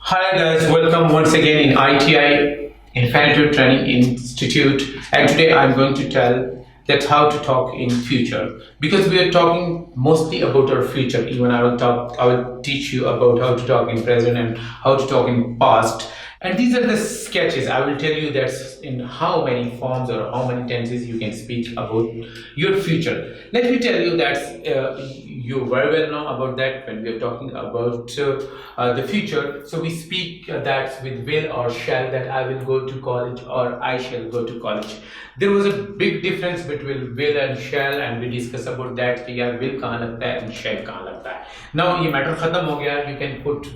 Hi guys, welcome once again in ITI Infinitive Training Institute, and today I'm going to tell that how to talk in future, because we are talking mostly about our future. Even I will teach you about how to talk in present and how to talk in past. And these are the sketches. I will tell you that's in how many forms or how many tenses you can speak about your future. Let me tell you that you very well know about that when we are talking about the future. So we speak that with will or shall, that I will go to college or I shall go to college. There was a big difference between will and shall, and we discuss about that कि यार will कहाँ लगता है and shall कहाँ लगता है. Now ये matter खत्म हो गया. You can put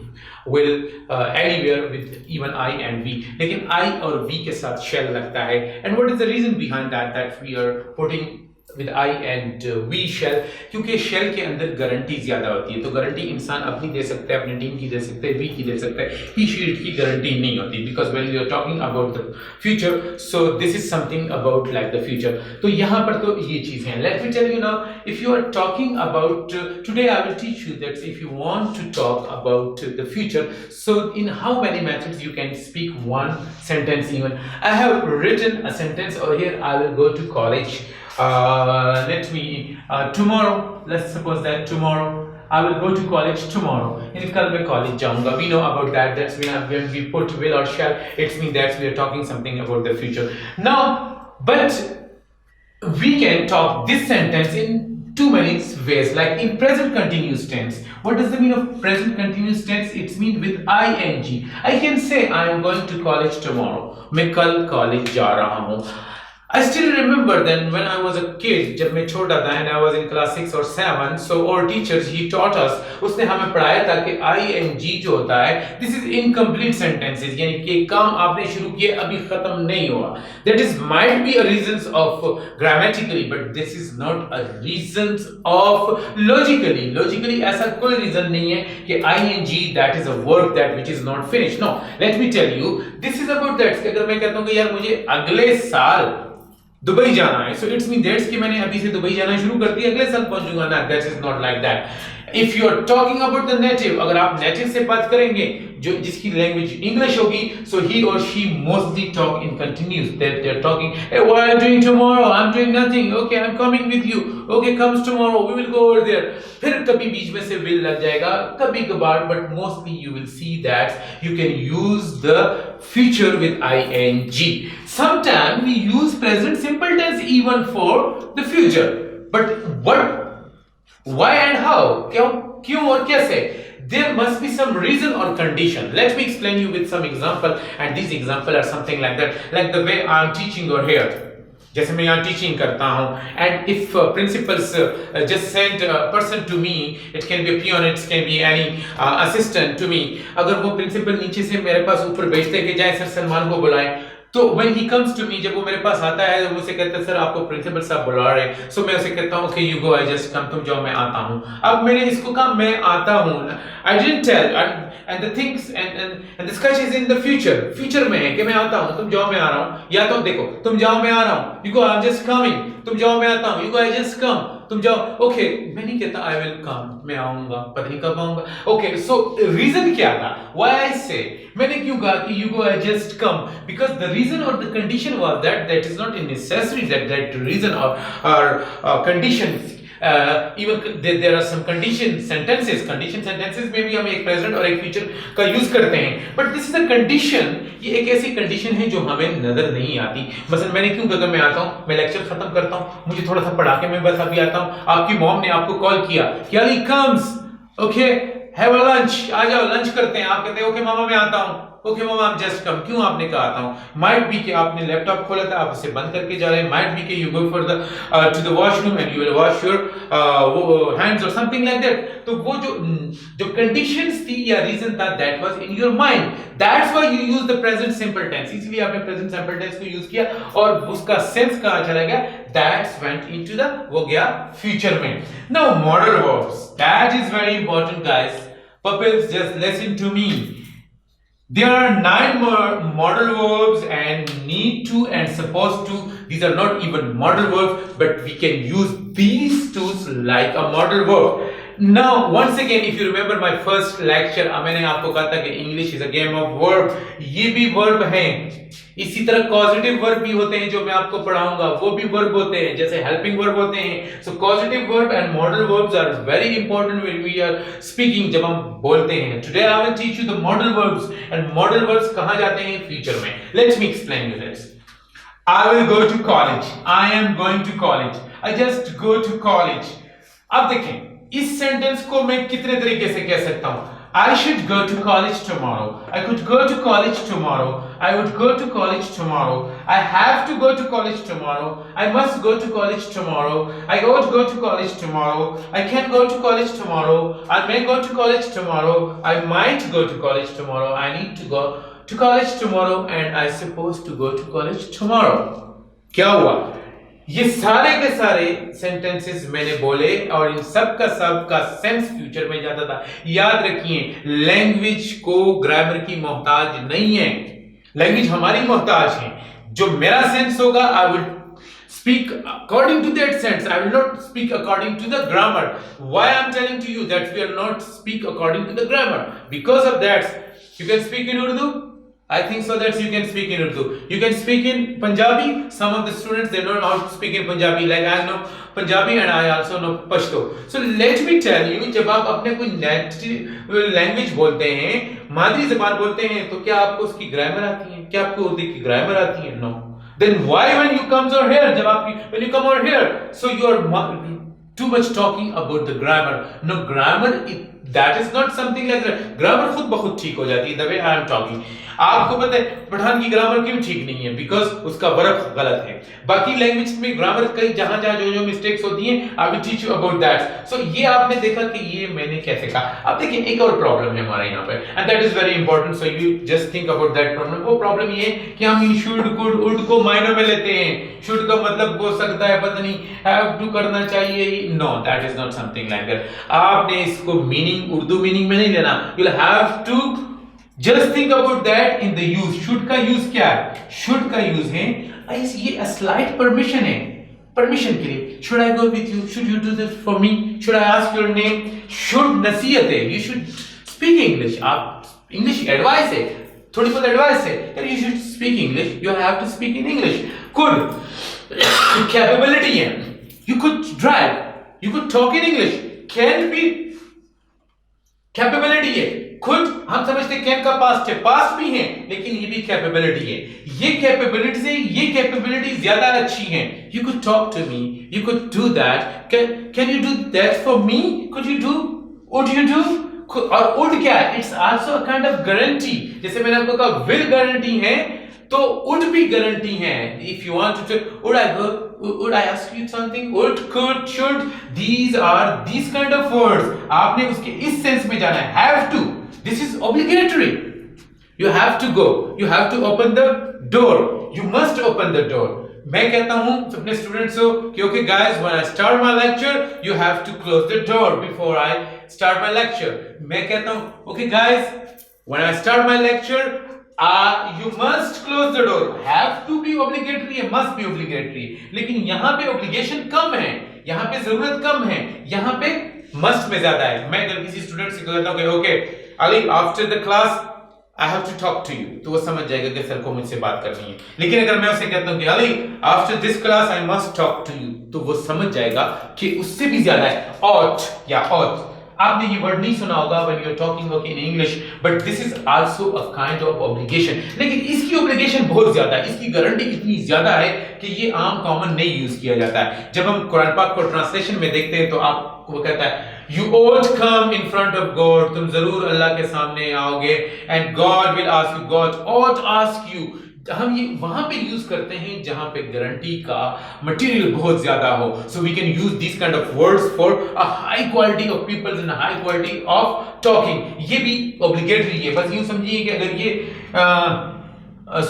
will anywhere with even I and we, लेकिन I और we के साथ shall लगता है. And what is the reason behind that? That we are putting with I and we shall, क्योंकि shall के अंदर गारंटी ज्यादा होती है. तो गारंटी इंसान अपनी दे सकता है, अपनी टीम की दे सकता है, we की दे सकता है, he she की गारंटी नहीं होती. Because when we are talking about the future, so this is something about like the future. तो यहाँ पर तो ये चीज है. Let me tell you now, if you are talking about today, I will teach you that if you want to talk about the future, so in how many methods you can speak one sentence. Even I have written a sentence over here. I will go to college. Let me tomorrow. Let's suppose that tomorrow I will go to college tomorrow. In कल मैं college जाऊँगा. We know about that. That's when we put will or shall. It means that we are talking something about the future. Now, but we can talk this sentence in too many ways. Like in present continuous tense. What does the mean of present continuous tense? It's mean with ing. I can say I am going to college tomorrow. मैं कल college जा रहा हूँ. I still remember then when I was a kid, जब मैं छोटा था and I was in class 6 or 7, so our teachers he taught us, उसने हमें पढ़ाया था कि ing जो होता है, this is incomplete sentences, यानी कि काम आपने शुरू किया अभी खत्म नहीं हुआ. That is might be a reasons of grammatically, but this is not a reasons of logically. Logically ऐसा कोई reason नहीं है कि ing that is a verb that which is not finished. No, let me tell you, this is about that. कि अगर मैं कहता हूँ कि यार मुझे अगले साल दुबई जाना है, so it's mean that's कि मैंने अभी से दुबई जाना शुरू कर दिया, अगले साल पहुंचूंगा ना. That is not like that. If you are talking about the native, अगर आप native से बात करेंगे जो जिसकी language English होगी, so he or she mostly talk in continuous. They're talking, hey, what are you doing tomorrow? I'm doing nothing. Okay, I'm coming with you. Okay, comes tomorrow. We will go over there. फिर कभी बीच में से will लग जाएगा, कभी कभार, but mostly you will see that you can use the future with ing. Sometimes we use present simple tense even for the future. But what? Why and how? क्यों और कैसे? There must be some reason or condition. Let me explain you with some example, and these example are something like that, like the way I am teaching over here. जैसे मैं यहाँ teaching करता हूँ, and if principals just send a person to me, it can be a peon, it can be any assistant to me. अगर वो principal नीचे से मेरे पास ऊपर भेजते हैं कि जाए सर सलमान को बुलाएं, तो when he comes to me, जब वो मेरे पास आता है, वो मुझसे कहता है सर आपको प्रिंसिपल साहब बुला रहे हैं, so मैं उसे कहता हूँ okay you go, I just come, तुम जाओ मैं आता हूँ. अब मैंने इसको कहा मैं आता हूँ, I didn't tell, and the things and the sketch is in the future में है कि मैं आता हूँ, तुम जाओ मैं आ रहा हूँ, या तो देखो तुम जाओ मैं आ रहा हूँ, you go I'm just coming, तुम जाओ मैं आता हूँ, you go I just come, तुम जाओ. ओके मैं नहीं कहता आई विल कम, मैं आऊंगा, पता नहीं कब आऊंगा. ओके सो रीजन क्या था? व्हाई आई से, मैंने क्यों कहा कि you go I just come? Because the reason और the condition was that is not necessary that reason or conditions. Even there are some condition sentences में भी हम एक present और एक future का यूज करते हैं, but this is a condition. ये एक ऐसी condition है जो हमें नजर नहीं आती. मसलन मैंने क्यों कहा मैं आता हूँ, मैं लेक्चर खत्म करता हूँ, मुझे थोड़ा सा पढ़ा के मैं बस अभी आता हूँ, आपकी मॉम ने आपको कॉल किया कि Ali comes, okay have a lunch, आ जाओ लंच करते हैं, आप कहते हैं ओके मामा मैं आता हूँ, ओके मामा आप जस्ट कम. क्यों आपने कहा आता हूँ? माइट बी कि आपने लैपटॉप खोला था, आप उसे बंद करके जा रहे हैं. माइट बी कि you go for the to the washroom and you will wash your hands और समथिंग लाइक दैट. तो वो जो कंडीशंस थी या रीजन था, that was in your mind. That's why you use the present simple tense. इसलिए आपने present simple tense को यूज किया और उसका सेंस कहां चला गया? दैट्स वेंट इनटू द, वो गया फ्यूचर में. Now modal verbs, that is very important guys. Pupils, just listen to me. There are 9 more modal verbs and need to and supposed to these are not even modal verbs, but we can use these tools like a modal verb. Now once again, if you remember my first lecture, मैंने आपको कहा था कि English is a game of verb. ये भी verb हैं, इसी तरह causative verb भी होते हैं जो मैं आपको पढ़ाऊंगा, वो भी verb होते हैं, जैसे helping verb होते हैं. So causative verb and modal verbs are very important when we are speaking, जब हम बोलते हैं. Today I will teach you the modal verbs, and modal verbs कहाँ जाते हैं future में. Let me explain you this. I will go to college. I am going to college. I just go to college. अब देखें, इस sentence को मैं कितने तरीके से कह सकता हूं. I should go to college tomorrow. I could go to college tomorrow. I would go to college tomorrow. I have to go to college tomorrow. I must go to college tomorrow. I ought go to college tomorrow. I can go to college tomorrow. I may go to college tomorrow. I might go to college tomorrow. I need to go to college tomorrow, and I supposed to go to college tomorrow. क्या हुआ? ये सारे के सारे sentences मैंने बोले और इन सब का सेंस फ्यूचर में जाता था. याद रखिए, लैंग्वेज को ग्रामर की मोहताज नहीं है, लैंग्वेज हमारी मोहताज है. जो मेरा सेंस होगा, I will speak according to that sense. I will not speak according to the grammar. Why I am telling to you that we are not speak according to the grammar? Because of that, you can speak in Urdu. I think so that you can speak in Urdu. You can speak in Punjabi. Some of the students, they don't know how to speak in Punjabi. Like I know Punjabi and I also know Pashto. So let me tell you, जब आप अपने कोई native language बोलते हैं, मादरी ज़बान बोलते हैं, तो क्या आपको उसकी ग्रामर आती है? क्या आपको उर्दू की ग्रामर आती है? No. Then why when you come over here, जब आप when you come over here, so you are too much talking about the grammar. No, grammar that is not something like that. Grammar खुद ब खुद ठीक हो जाती है. The way I am talking. आपको पता है पठान की ग्रामर क्यों ठीक नहीं है? बिकॉज उसका वर्ब गलत है. बाकी लैंग्वेज में ग्रामर कई जहां जहां जो जो मिस्टेक्स होती हैं, I will teach you about that. So ये आपने देखा कि ये मैंने कैसे कहा. अब देखिए, एक और प्रॉब्लम है हमारे यहाँ पे, and that is very important. So you just think about that problem. वो प्रॉब्लम ये है कि हम शुड कुड वुड को माइनर में लेते हैं. शुड का मतलब हो सकता है, पता नहीं, हैव टू करना चाहिए. No, that is not something like that. आपने इसको मीनिंग उर्दू मीनिंग में नहीं लेना. You will have to Just think about that in the use. Should का use क्या है? Should का use है, ये a slight permission है, permission के लिए. Should I go with you? Should you do this for me? Should I ask your name? Should नसीहत है. You should speak English. आप English advice है, थोड़ी बहुत advice है. You should speak English. You have to speak in English. Could capability है. You could drive. You could talk in English. Can be capability है. खुद हम समझते कैन का पास्ट है, पास्ट भी है, लेकिन ये भी कैपेबिलिटी है. ये कैपेबिलिटी से ये कैपेबिलिटी ज्यादा अच्छी है. You could talk to me, you could do that, can you do that for me, could you do, would you do. और वुड क्या है? It's also a kind of guarantee. जैसे मैंने आपको कहा विल गारंटी है, तो वुड भी गारंटी है. If you want to, would I go, would I ask you something? Would, could, should, these are these kind of words. आपने उसके इस सेंस में जाना है. Have to, this is obligatory. You have to go. You have to open the door. You must open the door. मैं कहता हूँ अपने स्टूडेंट्स को कि okay guys, when I start my lecture, you have to close the door before I start my lecture. मैं कहता हूँ okay guys, when I start my lecture, you must close the door. Have to be obligatory है, must be obligatory. लेकिन यहाँ पे obligation कम है, यहाँ पे जरूरत कम है, यहाँ पे must में ज्यादा है. मैं अगर किसी स्टूडेंट से कहता हूँ कि okay Ali, after the class I have to talk to you, तो वो समझ जाएगा कि सर को मुझसे बात करनी है. लेकिन अगर मैं उसे कहता हूँ कि Ali, after this class I must talk to you, तो वो समझ जाएगा कि उससे भी ज्यादा है. ought या ought. आपने ये वर्ड नहीं सुना होगा when you are talking in English, but this is also a kind of obligation. लेकिन इसकी obligation बहुत ज्यादा है, इसकी गारंटी इतनी ज्यादा है कि ये आम कॉमन नहीं यूज किया जाता है. जब हम कुरान पाक को ट्रांसलेशन में देखते हैं तो आपको वो कहता है you ought come in front of God, तुम जरूर अल्लाह के सामने आओगे, and God will ask you, God ought ask you. हम ये वहां पे यूज करते हैं जहां पे गारंटी का मटेरियल बहुत ज्यादा हो. So we can use this kind of words for a high quality of peoples and high quality of talking. ये भी ऑब्लिगेटरी है. बस यूं समझिए कि अगर ये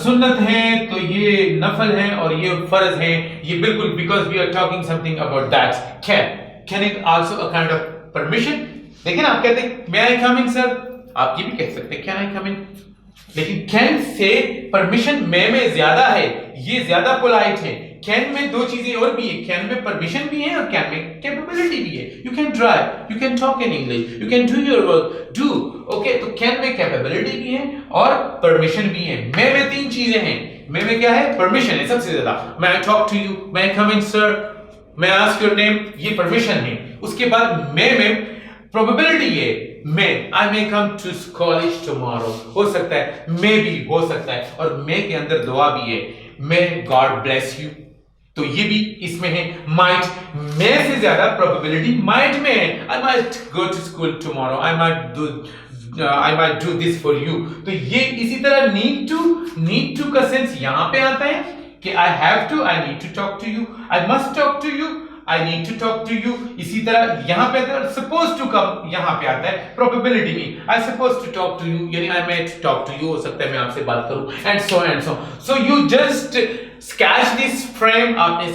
सुन्नत है तो ये नफल है और ये फर्ज है. ये बिल्कुल because we are talking something about that. Can it also a kind of permission. लेकिन आप कहते हैं मे आई कम इन सर, आप ये भी कह सकते हैं कैन आई कम इन. लेकिन कैन से परमिशन में ज्यादा है, ये ज्यादा पोलाइट है. कैन में दो चीजें और भी है, कैन में परमिशन भी है और कैन में कैपेबिलिटी भी है. You can drive, you can talk in English, you can do your work, do. Okay, तो कैन में कैपेबिलिटी भी है और परमिशन भी है. मे में तीन चीजें हैं. मे में क्या है? परमिशन है सबसे ज्यादा. मैं आई टॉक टू यू, मैं कम इन सर, मैं आस्क योर नेम, ये परमिशन है. उसके बाद मे में प्रोबेबिलिटी है. मे, आई मे कम टू कॉलेज टुमारो, हो सकता है, मे भी हो सकता है. और मे के अंदर दुआ भी है, मे गॉड ब्लेस यू, तो ये भी इसमें है. माइट, मे से ज्यादा प्रोबेबिलिटी माइट में है. I might go to school tomorrow, I might do this for you. तो ये इसी तरह नीड टू का सेंस यहां पे आता है कि I have to, I need to talk to you, I must talk to you, I need to talk to you. इसी तरह यहाँ पे आता है supposed to come, यहाँ पे आता है probability में I supposed to talk to you, यानी I might talk to you, हो सकता है मैं आपसे बात करूं, and so and so. So you just catch this frame, आपने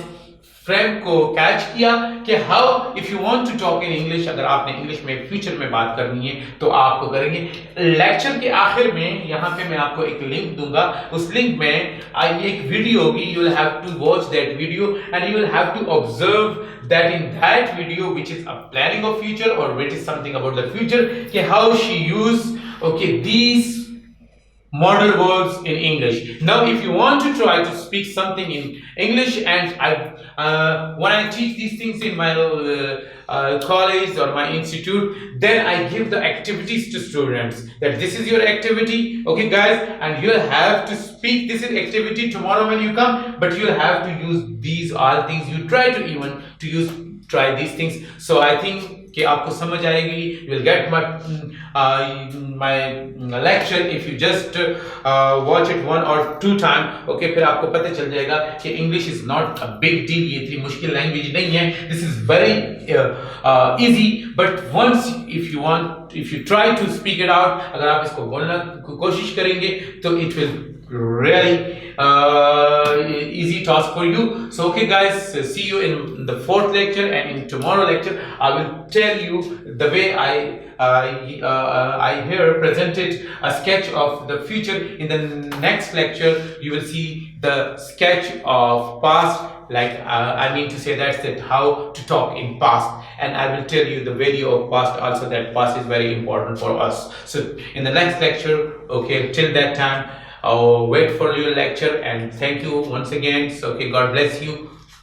फ्रेम को कैच किया कि how if you want to talk in English, अगर आपने इंग्लिश में फ्यूचर में बात करनी है तो आपको करेंगे. लेक्चर के आखिर में यहाँ पे मैं आपको एक लिंक दूंगा. उस लिंक में एक वीडियो होगी, you will have to watch that video and you will have to observe that in that video, which is a planning of future or which is something about the future, okay, how she used these model verbs in English. Now if you want to try to speak something in English, and when I teach these things in my college or my institute, then I give the activities to students, that this is your activity, okay guys, and you'll have to speak this is activity tomorrow when you come, but you'll have to use these all things. You try to even to try these things. So I think कि आपको समझ आएगी. You will get my lecture if you just watch it 1 or 2 time. Okay, फिर आपको पता चल जाएगा कि English is not a big deal. ये इतनी मुश्किल लैंग्वेज नहीं है. This is very easy. But once if you try to speak it out, अगर आप इसको बोलना कोशिश करेंगे तो it will really easy task for you. So okay guys, see you in the 4th lecture, and in tomorrow lecture I will tell you the way I here presented a sketch of the future. In the next lecture you will see the sketch of past, like I mean to say that how to talk in past, and I will tell you the value of past also, that past is very important for us. So in the next lecture, okay, till that time, wait for your lecture, and thank you once again. So okay, God bless you.